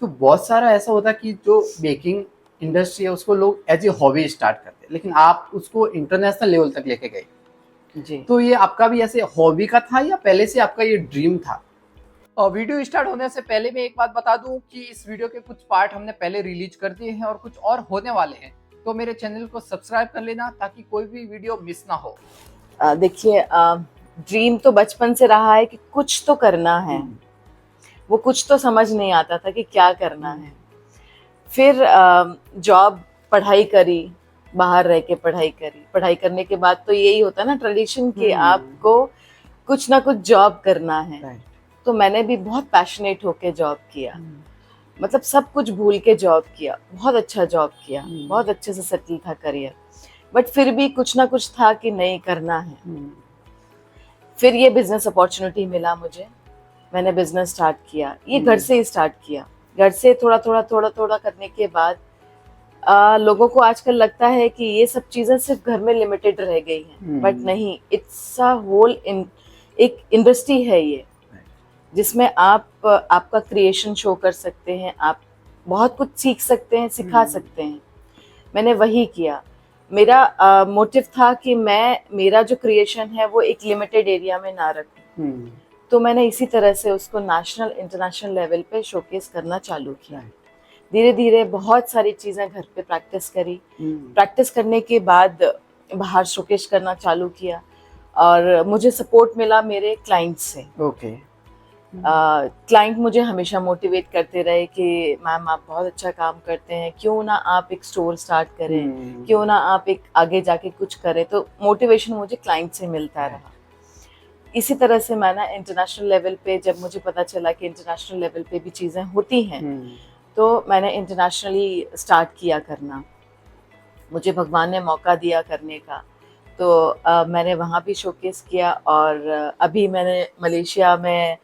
तो बहुत सारा ऐसा होता है कि जो बेकिंग इंडस्ट्री है उसको लोग एज ए हॉबी स्टार्ट करते हैं, लेकिन आप उसको इंटरनेशनल लेवल तक लेके गए। जी। तो ये आपका भी ऐसे हॉबी का था या पहले से आपका ये ड्रीम था? और वीडियो स्टार्ट होने से पहले मैं एक बात बता दूं कि इस वीडियो के कुछ पार्ट हमने पहले रिलीज कर दिए हैं और कुछ और होने वाले हैं, तो मेरे चैनल को सब्सक्राइब कर लेना ताकि कोई भी वीडियो मिस ना हो। देखिए, ड्रीम तो बचपन से रहा है कि कुछ तो करना है। वो कुछ तो समझ नहीं आता था कि क्या करना है। फिर जॉब, पढ़ाई करी, बाहर रह के पढ़ाई करी। पढ़ाई करने के बाद तो यही होता है ना ट्रेडिशन कि आपको कुछ ना कुछ जॉब करना है। राइट। तो मैंने भी बहुत पैशनेट होके जॉब किया, मतलब सब कुछ भूल के जॉब किया, बहुत अच्छा जॉब किया, बहुत अच्छे से सेटल था करियर। बट फिर भी कुछ ना कुछ था कि नहीं करना है। फिर ये बिजनेस अपॉर्चुनिटी मिला मुझे, मैंने बिजनेस स्टार्ट किया। ये घर से ही स्टार्ट किया, घर से थोड़ा थोड़ा थोड़ा थोड़ा करने के बाद लोगों को आजकल लगता है कि ये सब चीजें सिर्फ घर में लिमिटेड रह गई हैं, बट नहीं, इट्स अ होल एक इंडस्ट्री है ये, जिसमें आप आपका क्रिएशन शो कर सकते हैं, आप बहुत कुछ सीख सकते हैं, सिखा सकते हैं। मैंने वही किया। मेरा मोटिव था कि मेरा जो क्रिएशन है वो एक लिमिटेड एरिया में ना रखूं। तो मैंने इसी तरह से उसको नेशनल इंटरनेशनल लेवल पे शोकेस करना चालू किया। धीरे धीरे बहुत सारी चीजें घर पे प्रैक्टिस करी। प्रैक्टिस करने के बाद बाहर शोकेस करना चालू किया और मुझे सपोर्ट मिला मेरे क्लाइंट से। ओके। क्लाइंट मुझे हमेशा मोटिवेट करते रहे कि मैम आप बहुत अच्छा काम करते हैं, क्यों ना आप एक स्टोर स्टार्ट करें, क्यों ना आप एक आगे जाके कुछ करें। तो मोटिवेशन मुझे क्लाइंट से मिलता रहा। इसी तरह से मैं ना इंटरनेशनल लेवल पे, जब मुझे पता चला कि इंटरनेशनल लेवल पे भी चीज़ें होती हैं, तो मैंने इंटरनेशनली स्टार्ट किया करना। मुझे भगवान ने मौका दिया करने का, तो मैंने वहाँ भी शोकेस किया। और अभी मैंने मलेशिया में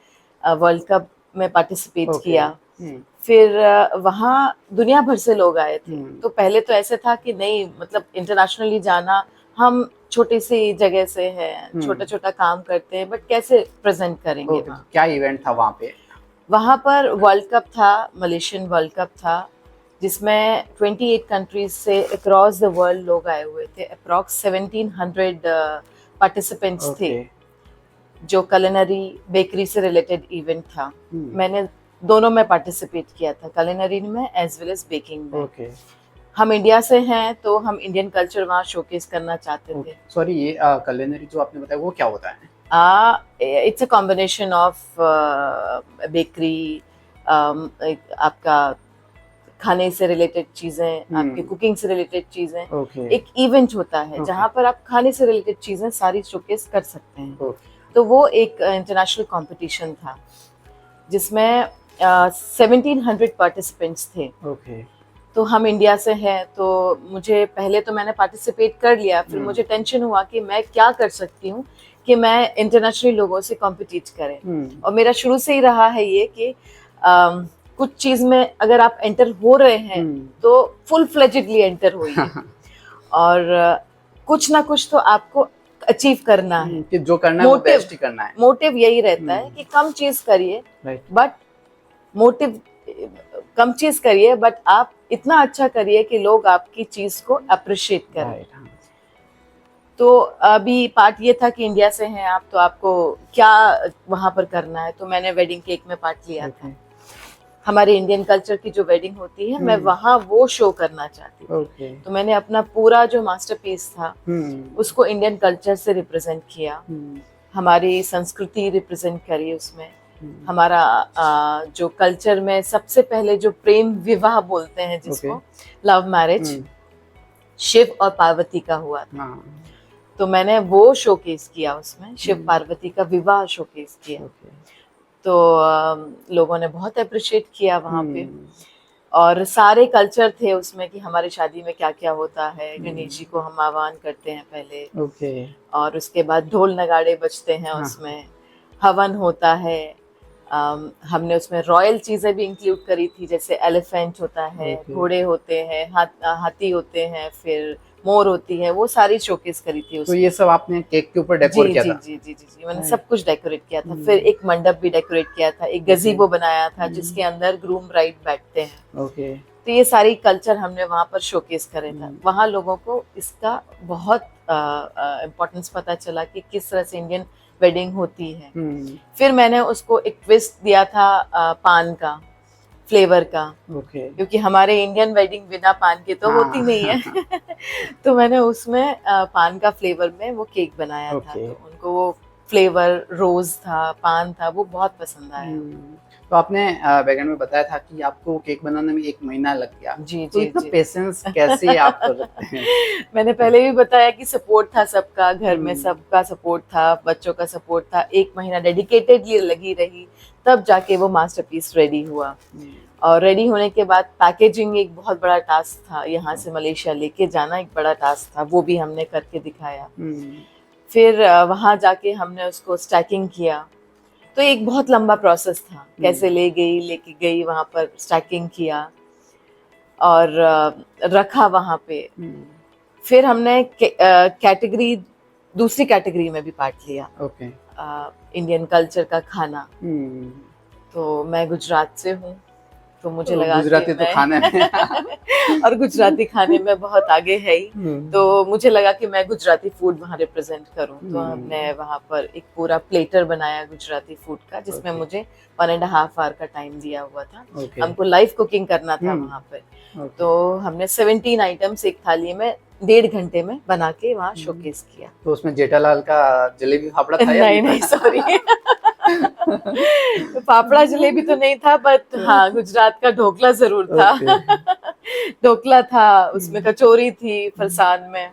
वर्ल्ड कप में पार्टिसिपेट किया। फिर वहाँ दुनिया भर से लोग आए थे। तो पहले तो ऐसे था कि नहीं, मतलब इंटरनेशनली जाना, हम छोटी सी जगह से हैं, छोटा छोटा काम करते हैं, बट कैसे प्रेजेंट करेंगे वहाँ। क्या इवेंट था वहाँ पे? वहाँ पर वर्ल्ड कप था, मलेशियन वर्ल्ड कप था, जिसमें 28 कंट्रीज से अक्रॉस द वर्ल्ड लोग आए हुए थे। अप्रॉक्स 1700 पार्टिसिपेंट्स थे। जो कलिनरी बेकरी से रिलेटेड इवेंट था। मैंने दोनों में पार्टिसिपेट किया था, कलिनरी में एज वेल एज बेकिंग में। हम इंडिया से हैं तो हम इंडियन कल्चर वहाँ शोकेस करना चाहते थे। सॉरी, ये कलिनरी जो आपने बताया वो क्या होता है? It's a combination of bakery, आपका खाने से रिलेटेड चीजें, आपके कुकिंग से रिलेटेड चीजें। एक इवेंट होता है जहाँ पर आप खाने से रिलेटेड चीजें सारी शोकेस कर सकते हैं। तो वो एक इंटरनेशनल कंपटीशन था जिसमें 1700 पार्टिसिपेंट्स थे। तो हम इंडिया से हैं, तो मुझे पहले तो मैंने पार्टिसिपेट कर लिया। फिर मुझे टेंशन हुआ कि मैं क्या कर सकती हूँ कि मैं इंटरनेशनली लोगों से कॉम्पिटिट करें। और मेरा शुरू से ही रहा है ये कि कुछ चीज में अगर आप एंटर हो रहे हैं तो फुल फ्लेजेडली एंटर होइए। और कुछ ना कुछ तो आपको अचीव करना है, कि जो करना है वो बेस्ट ही करना है। मोटिव यही रहता है कि कम चीज करिए, बट मोटिव कम चीज करिए, बट आप इतना अच्छा करिए कि लोग आपकी चीज को अप्रिशिएट करें। तो अभी पार्ट ये था कि इंडिया से हैं आप, तो आपको क्या वहां पर करना है। तो मैंने वेडिंग केक में पार्ट लिया था। हमारे इंडियन कल्चर की जो वेडिंग होती है, मैं वहाँ वो शो करना चाहती थी। तो मैंने अपना पूरा जो मास्टरपीस था उसको इंडियन कल्चर से रिप्रेजेंट किया, हमारी संस्कृति रिप्रेजेंट करी उसमें। हमारा जो कल्चर में सबसे पहले जो प्रेम विवाह बोलते हैं जिसको, लव मैरिज, शिव और पार्वती का हुआ था। तो मैंने वो शोकेस किया उसमें, शिव पार्वती का विवाह शोकेस किया। तो लोगों ने बहुत अप्रिशिएट किया वहाँ पे। और सारे कल्चर थे उसमें कि हमारी शादी में क्या क्या होता है। गणेश जी को हम आह्वान करते हैं पहले, और उसके बाद ढोल नगाड़े बजते हैं उसमें, हवन होता है। हमने उसमें रॉयल चीजें भी इंक्लूड करी थी, जैसे एलिफेंट होता है, घोड़े होते हैं, हाथी होते हैं, फिर मोर होती है, वो सारी शोकेस करी थी तो उसमें। ये सब आपने केक के ऊपर डेकोर किया था? जी मैंने सब कुछ डेकोरेट किया था। हम्म। फिर एक मंडप भी डेकोरेट किया था, एक गजीबो बनाया था जिसके अंदर ग्रूम ब्राइड बैठते हैं। ओके। तो ये सारी कल्चर हमने वहाँ पर शोकेस करे था। हम्म। वहाँ लोगों को इसका बहुत इम्पोर्टेंस पता चला कि किस तरह से इंडियन वेडिंग होती है। फिर मैंने उसको एक ट्विस्ट दिया था पान का, फ्लेवर का, ओके। क्योंकि हमारे इंडियन वेडिंग बिना पान के तो होती नहीं है। तो मैंने उसमें पान का फ्लेवर में वो केक बनाया था। तो उनको वो फ्लेवर रोज था, पान था, वो बहुत पसंद आया। तो आपने बैकएंड में बताया था कि आपको केक बनाने में 1 महीना लग गया। जी तो जी इतना जी। पेशेंस कैसे आप रखते हैं? मैंने पहले भी बताया कि सपोर्ट था सबका, घर में सबका सपोर्ट था, बच्चों का सपोर्ट था। 1 महीना डेडिकेटेडली लगी रही, तब जाके वो मास्टरपीस रेडी हुआ। और रेडी होने के बाद पैकेजिंग एक बहुत बड़ा टास्क था, यहाँ से मलेशिया लेके जाना एक बड़ा टास्क था, वो भी हमने करके दिखाया। फिर वहाँ जाके हमने उसको स्टैकिंग किया, तो एक बहुत लंबा प्रोसेस था, कैसे लेके गई वहाँ पर, स्टैकिंग किया और रखा वहाँ पे। फिर हमने कैटेगरी, दूसरी कैटेगरी में भी पार्ट लिया। ओके। इंडियन कल्चर का खाना। तो मैं गुजरात से हूँ, तो मुझे लगा गुजराती तो खाने और गुजराती खाने में बहुत आगे है ही, तो मुझे लगा कि मैं गुजराती फूड वहाँ रिप्रेजेंट करूँ। तो हमने वहाँ पर एक पूरा प्लेटर बनाया गुजराती फूड का, जिसमें मुझे 1.5 आवर का टाइम दिया हुआ था। हमको लाइव कुकिंग करना था वहाँ पर। तो हमने 17 आइटम्स एक थाली में 1.5 घंटे में बना के वहाँ शोकेस किया। तो उसमें जेठालाल का जलेबी फाफड़ा था या नहीं सॉरी फाफड़ा जलेबी तो नहीं था, बट हाँ गुजरात का ढोकला जरूर था। ढोकला था, उसमें कचौरी थी फरसान में,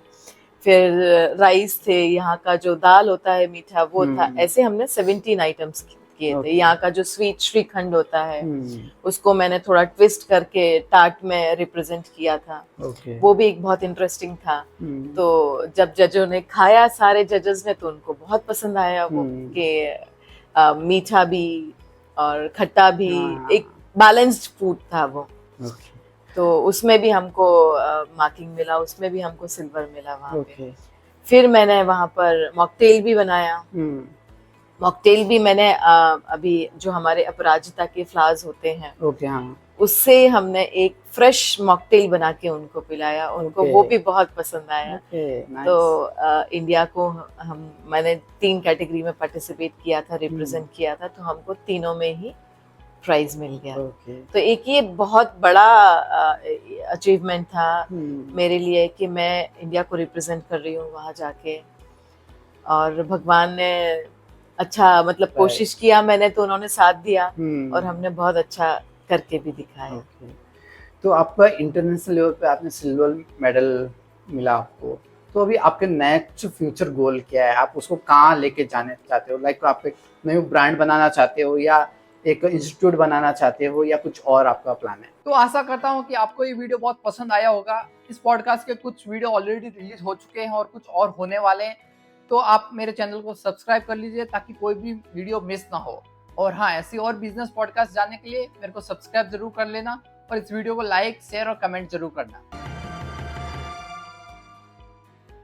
फिर राइस थे, यहाँ का जो दाल होता है मीठा वो था। ऐसे हमने 17 आइटम्स किए थे। यहाँ का जो स्वीट श्रीखंड होता है उसको मैंने थोड़ा ट्विस्ट करके टार्ट में रिप्रेजेंट किया था। वो भी एक बहुत इंटरेस्टिंग था। तो जब जजों ने खाया, सारे जजेस ने, तो उनको बहुत पसंद आया वो, कि मीठा भी और खट्टा भी, एक बैलेंस्ड फूड था वो। तो उसमें भी हमको मार्किंग मिला, उसमें भी हमको सिल्वर मिला वहाँ पे। फिर मैंने वहाँ पर मॉकटेल भी बनाया। मॉकटेल भी मैंने अभी जो हमारे अपराजिता के फ्लावर्स होते हैं, उससे हमने एक फ्रेश मॉकटेल बना के उनको पिलाया। उनको वो भी बहुत पसंद आया। तो इंडिया को मैंने 3 कैटेगरी में पार्टिसिपेट किया था, रिप्रेजेंट किया था, तो हमको तीनों में ही प्राइज मिल गया। तो एक ये बहुत बड़ा अचीवमेंट था मेरे लिए कि मैं इंडिया को रिप्रेजेंट कर रही हूँ वहाँ जाके। और भगवान ने अच्छा मतलब कोशिश किया, मैंने तो उन्होंने साथ दिया और हमने बहुत अच्छा करके भी दिखाया। तो आपका इंटरनेशनल लेवल पे आपने सिल्वर मेडल मिला आपको, तो अभी आपके नेक्स्ट फ्यूचर गोल क्या है? आप उसको कहाँ लेके जाने चाहते हो? लाइक आप एक नई ब्रांड बनाना चाहते हो, या एक इंस्टीट्यूट बनाना चाहते हो, या कुछ और आपका प्लान है? तो आशा करता हूँ कि आपको ये वीडियो बहुत पसंद आया होगा। इस पॉडकास्ट के कुछ वीडियो ऑलरेडी रिलीज हो चुके हैं और कुछ और होने वाले हैं, तो आप मेरे चैनल को सब्सक्राइब कर लीजिए ताकि कोई भी वीडियो मिस ना हो। और हाँ, ऐसी और बिजनेस पॉडकास्ट जानने के लिए मेरे को सब्सक्राइब जरूर कर लेना और इस वीडियो को लाइक, शेयर और कमेंट जरूर करना।